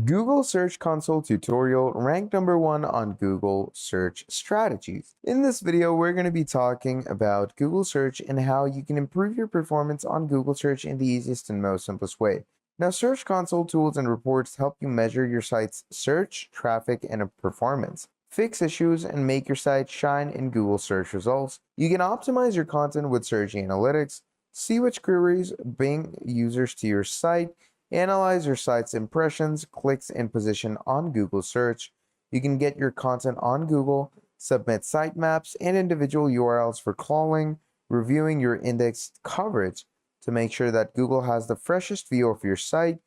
Google Search Console tutorial ranked number 1 on Google search strategies. In this video, we're going to be talking about Google Search and how you can improve your performance on Google Search in the easiest and most simplest way. Now, Search Console tools and reports help you measure your site's search, traffic, and performance. Fix issues and make your site shine in Google search results. You can optimize your content with search analytics, see which queries bring users to your site, analyze your site's impressions, clicks, and position on Google search. You can get your content on Google, submit sitemaps and individual URLs for crawling, reviewing your index coverage to make sure that Google has the freshest view of your site.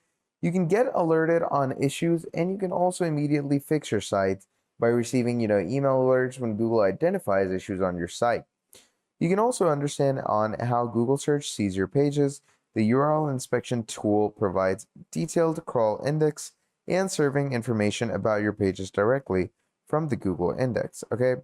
You can get alerted on issues, and you can also immediately fix your site by receiving, email alerts when Google identifies issues on your site. You can also understand on how Google search sees your pages. The URL inspection tool provides detailed crawl index and serving information about your pages directly from the Google index. Okay,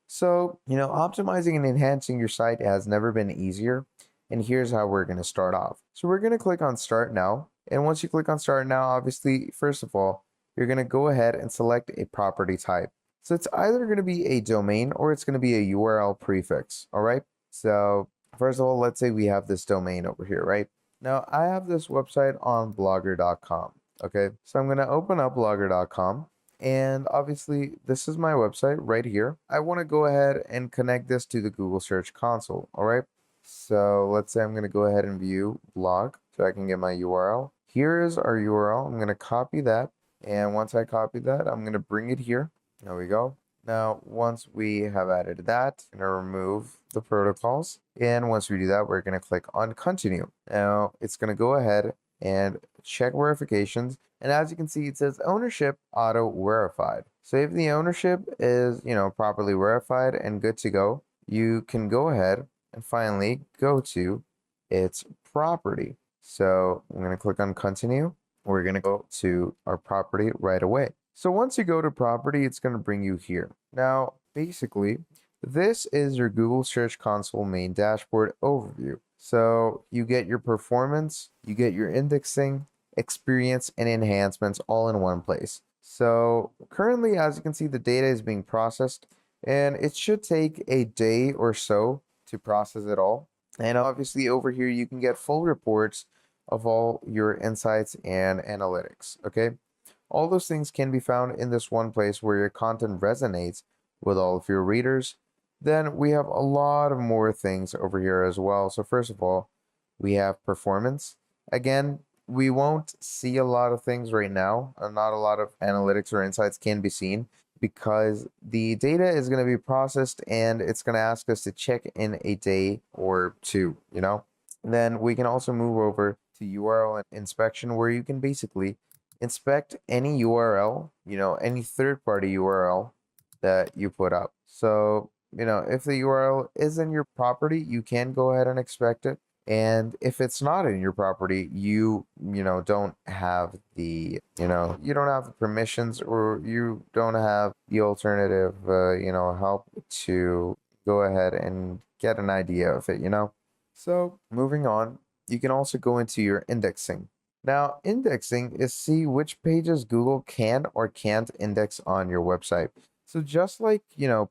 so optimizing and enhancing your site has never been easier, and here's how we're going to start off. So we're going to click on Start Now, and once you click on Start Now, obviously, first of all, you're going to go ahead and select a property type. So it's either going to be a domain or it's going to be a URL prefix. All right, so first of all, let's say we have this domain over here, right? Now, I have this website on blogger.com. Okay, so I'm going to open up blogger.com, and obviously, this is my website right here. I want to go ahead and connect this to the Google Search Console. All right, so let's say I'm going to go ahead and view blog so I can get my URL. Here is our URL. I'm going to copy that, and once I copy that, I'm going to bring it here. There we go. Now, once we have added that, I'm going to remove the protocols. And once we do that, we're going to click on continue. Now, it's going to go ahead and check verifications. And as you can see, it says ownership auto verified. So if the ownership is, properly verified and good to go, you can go ahead and finally go to its property. So I'm going to click on continue. We're going to go to our property right away. So once you go to property, it's going to bring you here. Now, basically, this is your Google Search Console main dashboard overview. So you get your performance, you get your indexing, experience, and enhancements all in one place. So currently, as you can see, the data is being processed, and it should take a day or so to process it all. And obviously over here, you can get full reports of all your insights and analytics, okay? All those things can be found in this one place where your content resonates with all of your readers. Then we have a lot of more things over here as well. So first of all, we have performance. Again, we won't see a lot of things right now. Not a lot of analytics or insights can be seen because the data is going to be processed and it's going to ask us to check in a day or two, Then we can also move over to URL inspection, where you can basically inspect any URL, any third-party URL that you put up. So, if the URL is in your property, you can go ahead and inspect it. And if it's not in your property, don't have the, you don't have the permissions, or you don't have the alternative, help to go ahead and get an idea of it, So moving on, you can also go into your indexing. Now, indexing is see which pages Google can or can't index on your website. So just like,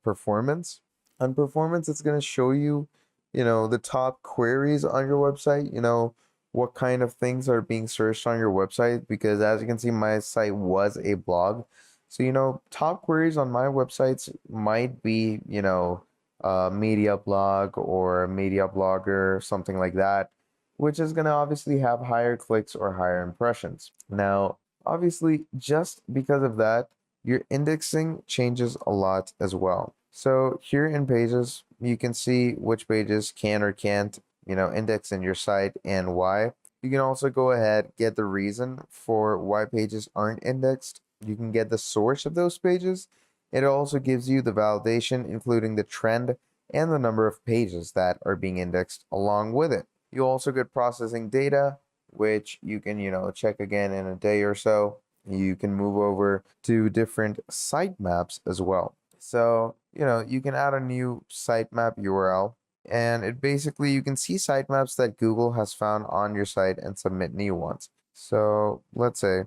performance, on performance, it's going to show you, the top queries on your website, what kind of things are being searched on your website, because as you can see, my site was a blog. So, top queries on my websites might be, media blog or media blogger, something like that, which is going to obviously have higher clicks or higher impressions. Now, obviously, just because of that, your indexing changes a lot as well. So here in pages, you can see which pages can or can't, index in your site and why. You can also go ahead, get the reason for why pages aren't indexed. You can get the source of those pages. It also gives you the validation, including the trend and the number of pages that are being indexed along with it. You also get processing data, which you can, check again in a day or so. You can move over to different sitemaps as well. So, you can add a new sitemap URL, and it basically, you can see sitemaps that Google has found on your site and submit new ones. So let's say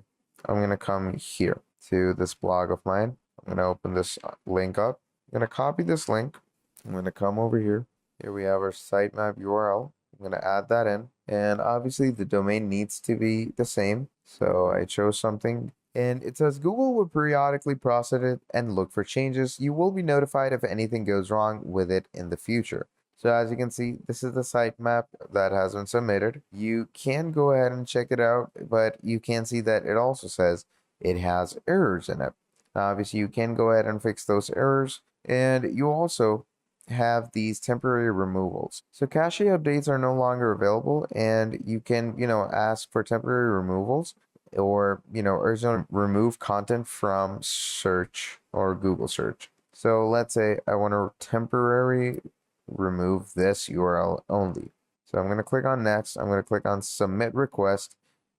I'm going to come here to this blog of mine. I'm going to open this link up. I'm going to copy this link. I'm going to come over here. Here we have our sitemap URL. I'm going to add that in. And obviously the domain needs to be the same. So I chose something. And it says Google will periodically process it and look for changes. You will be notified if anything goes wrong with it in the future. So as you can see, this is the sitemap that has been submitted. You can go ahead and check it out, but you can see that it also says it has errors in it. Obviously, you can go ahead and fix those errors, and you also have these temporary removals. So cache updates are no longer available, and you can, ask for temporary removals or, urgent remove content from search or Google search. So let's say I want to temporary remove this URL only. So I'm going to click on next. I'm going to click on submit request.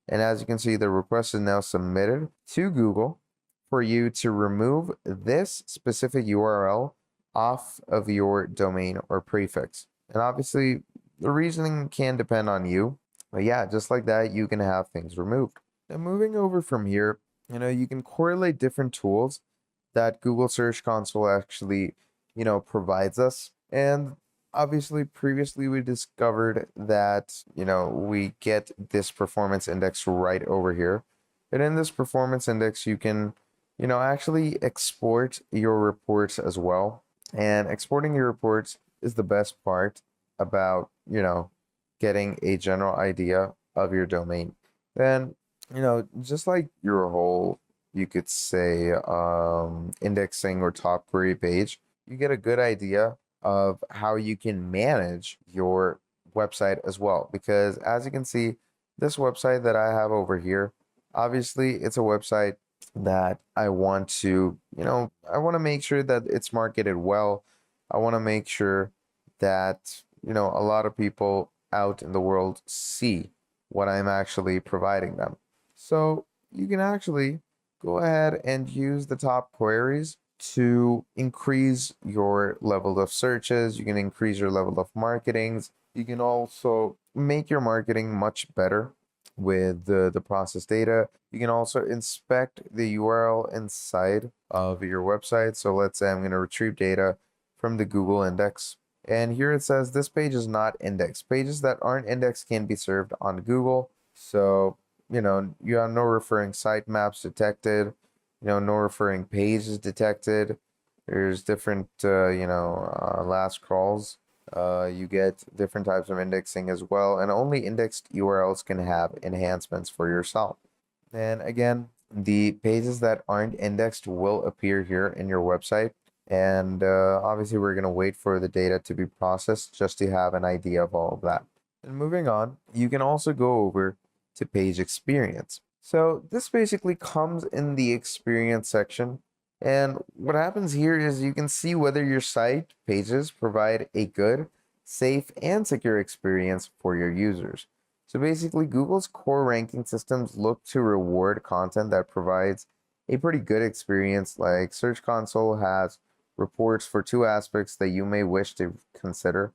And as you can see, the request is now submitted to Google for you to remove this specific URL off of your domain or prefix. And obviously, the reasoning can depend on you. But yeah, just like that, you can have things removed. Now, moving over from here, you can correlate different tools that Google Search Console actually, provides us. And obviously, previously we discovered that, we get this performance index right over here. And in this performance index, you can, actually export your reports as well. And exporting your reports is the best part about, getting a general idea of your domain. Then, just like your whole, you could say, indexing or top query page, you get a good idea of how you can manage your website as well. Because as you can see, this website that I have over here, obviously it's a website that I want to, I want to make sure that it's marketed well. I want to make sure that, a lot of people out in the world see what I'm actually providing them. So you can actually go ahead and use the top queries to increase your level of searches. You can increase your level of marketings. You can also make your marketing much better with the process data. You can also inspect the URL inside of your website. So let's say I'm going to retrieve data from the Google index. And here it says this page is not indexed. Pages that aren't indexed can be served on Google. So, you have no referring sitemaps detected, no referring pages detected. There's different, last crawls. You get different types of indexing as well, and only indexed URLs can have enhancements for yourself. And again, the pages that aren't indexed will appear here in your website. And obviously, we're going to wait for the data to be processed just to have an idea of all of that. And moving on, you can also go over to page experience. So this basically comes in the experience section. And what happens here is you can see whether your site pages provide a good, safe, and secure experience for your users. So basically, Google's core ranking systems look to reward content that provides a pretty good experience. Like Search Console has reports for two aspects that you may wish to consider: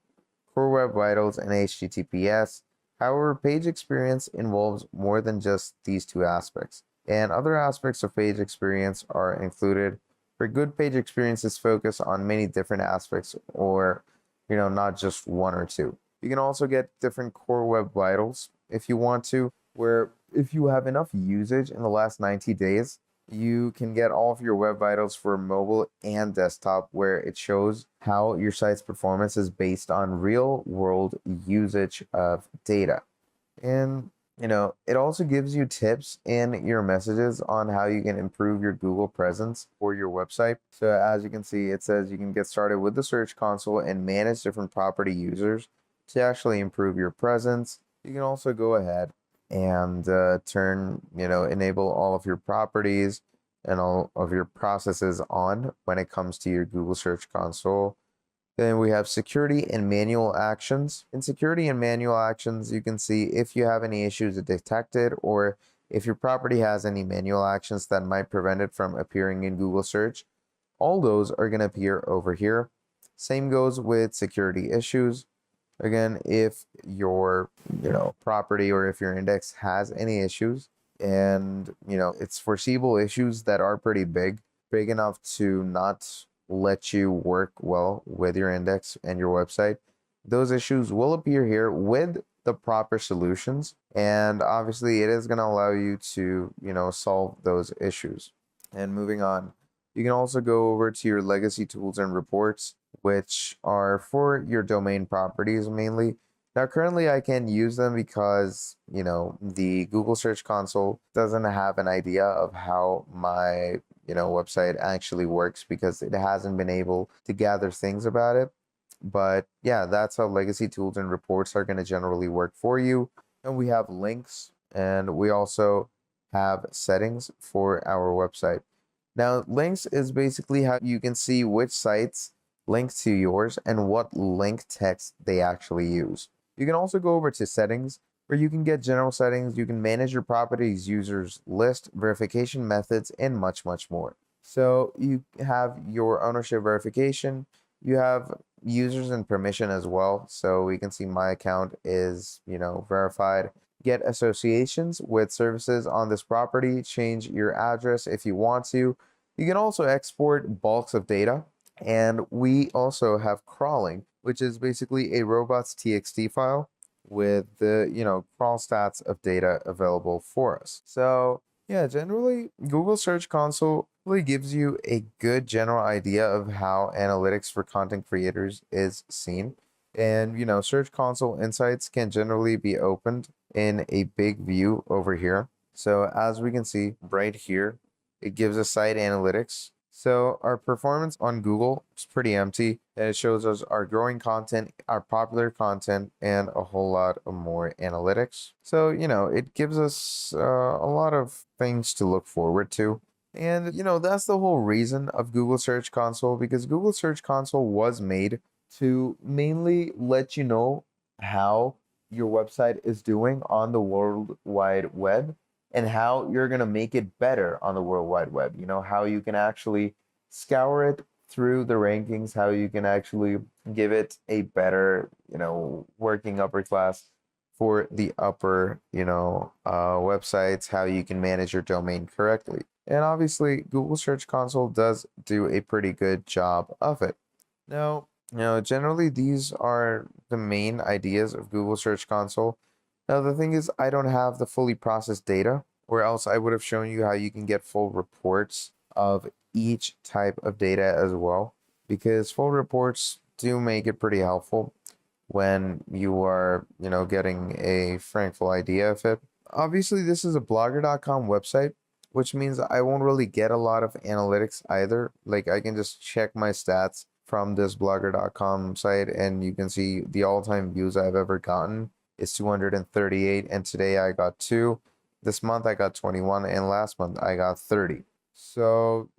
Core Web Vitals and HTTPS. However, page experience involves more than just these two aspects, and other aspects of page experience are included. For good page experiences, focus on many different aspects, or not just one or two. You can also get different Core Web Vitals if you want to, where if you have enough usage in the last 90 days, you can get all of your Web Vitals for mobile and desktop, where it shows how your site's performance is based on real world usage of data. And it also gives you tips in your messages on how you can improve your Google presence for your website. So as you can see, it says you can get started with the Search Console and manage different property users to actually improve your presence. You can also go ahead and enable all of your properties and all of your processes on when it comes to your Google Search Console. Then we have security and manual actions. In security and manual actions, you can see if you have any issues detected, or if your property has any manual actions that might prevent it from appearing in Google search. All those are going to appear over here. Same goes with security issues. Again, if your property or if your index has any issues, and it's foreseeable issues that are pretty big enough to not let you work well with your index and your website. Those issues will appear here with the proper solutions, and obviously it is going to allow you to solve those issues. And moving on, you can also go over to your legacy tools and reports, which are for your domain properties mainly. Now, currently, I can't use them because, the Google Search Console doesn't have an idea of how my, website actually works because it hasn't been able to gather things about it. But yeah, that's how legacy tools and reports are going to generally work for you. And we have links, and we also have settings for our website. Now, links is basically how you can see which sites link to yours and what link text they actually use. You can also go over to settings where you can get general settings. You can manage your properties, users list, verification methods, and much, much more. So you have your ownership verification. You have users and permission as well. So we can see my account is, verified. Get associations with services on this property. Change your address if you want to. You can also export bulks of data. And we also have crawling, which is basically a robots.txt file with the, crawl stats of data available for us. So yeah, generally Google Search Console really gives you a good general idea of how analytics for content creators is seen. And Search Console insights can generally be opened in a big view over here. So as we can see right here, it gives us site analytics. So our performance on Google is pretty empty, and it shows us our growing content, our popular content, and a whole lot of more analytics. So, it gives us a lot of things to look forward to. And, that's the whole reason of Google Search Console, because Google Search Console was made to mainly let you know how your website is doing on the World Wide Web and how you're going to make it better on the World Wide Web. How you can actually scour it through the rankings, how you can actually give it a better, working upper class for the upper, websites, how you can manage your domain correctly. And obviously, Google Search Console does do a pretty good job of it. Now, generally, these are the main ideas of Google Search Console. Now, the thing is, I don't have the fully processed data, or else I would have shown you how you can get full reports of each type of data as well, because full reports do make it pretty helpful when you are, getting a frankful idea of it. Obviously, this is a blogger.com website, which means I won't really get a lot of analytics either. Like, I can just check my stats from this blogger.com site, and you can see the all-time views I've ever gotten is 238, and today I got 2. This month I got 21, and last month I got 30. So,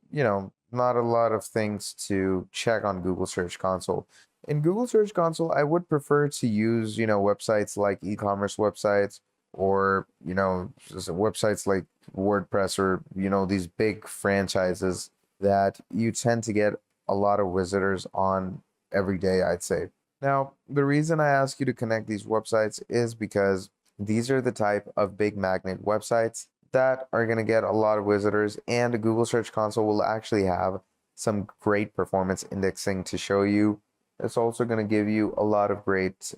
not a lot of things to check on Google Search Console. In Google Search Console, I would prefer to use, websites like e-commerce websites, or, just websites like WordPress, or, these big franchises that you tend to get a lot of visitors on every day, I'd say. Now, the reason I ask you to connect these websites is because these are the type of big magnet websites that are going to get a lot of visitors, and the Google Search Console will actually have some great performance indexing to show you. It's also going to give you a lot of great,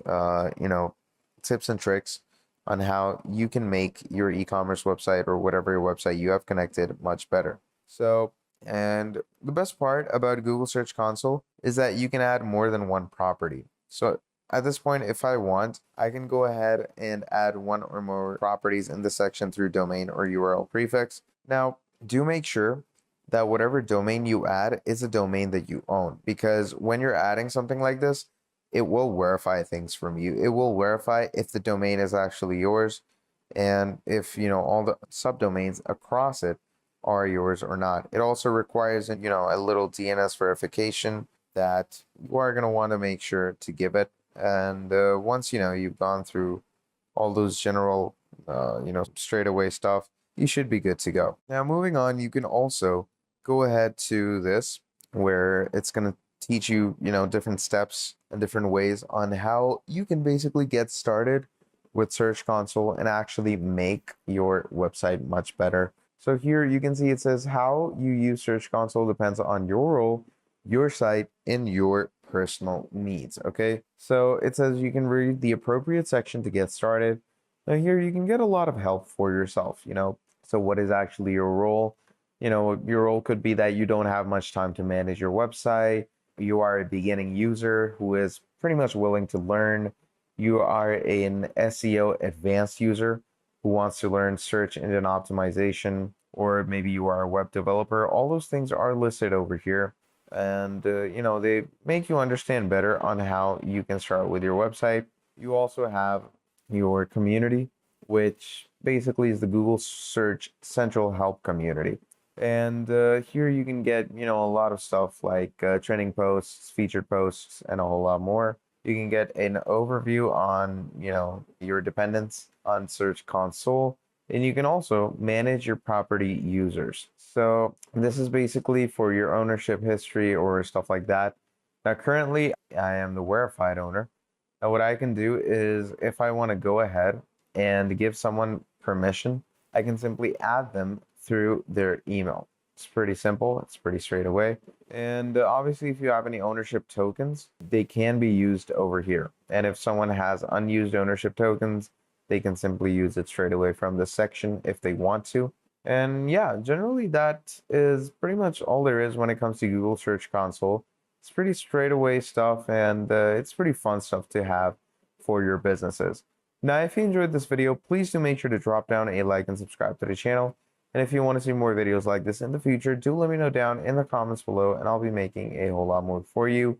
tips and tricks on how you can make your e-commerce website or whatever your website you have connected much better. So, and the best part about Google Search Console is that you can add more than one property. So at this point, if I want, I can go ahead and add one or more properties in the section through domain or URL prefix. Now, do make sure that whatever domain you add is a domain that you own, because when you're adding something like this, it will verify things from you. It will verify if the domain is actually yours, and if, all the subdomains across it are yours or not. It also requires, a little DNS verification that you are going to want to make sure to give it. And once, you've gone through all those general, straightaway stuff, you should be good to go. Now, moving on, you can also go ahead to this where it's going to teach you, different steps and different ways on how you can basically get started with Search Console and actually make your website much better. So here you can see it says how you use Search Console depends on your role, your site, and your personal needs. Okay, so it says you can read the appropriate section to get started. Now here you can get a lot of help for yourself, So what is actually your role? Your role could be that you don't have much time to manage your website. You are a beginning user who is pretty much willing to learn. You are an SEO advanced user who wants to learn search engine optimization, or maybe you are a web developer. All those things are listed over here. And, they make you understand better on how you can start with your website. You also have your community, which basically is the Google Search Central Help community. And here you can get, a lot of stuff like trending posts, featured posts, and a whole lot more. You can get an overview on, your dependents on Search Console, and you can also manage your property users. So this is basically for your ownership history or stuff like that. Now, currently, I am the verified owner. Now, what I can do is if I want to go ahead and give someone permission, I can simply add them through their email. It's pretty simple. It's pretty straight away. And obviously, if you have any ownership tokens, they can be used over here. And if someone has unused ownership tokens, they can simply use it straight away from this section if they want to. And yeah, generally that is pretty much all there is when it comes to Google Search Console. It's pretty straight away stuff, and it's pretty fun stuff to have for your businesses. Now, if you enjoyed this video, please do make sure to drop down a like and subscribe to the channel. And if you want to see more videos like this in the future, do let me know down in the comments below, and I'll be making a whole lot more for you.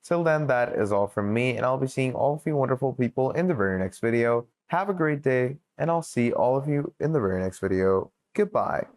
Till then, that is all from me, and I'll be seeing all of you wonderful people in the very next video. Have a great day, and I'll see all of you in the very next video. Goodbye.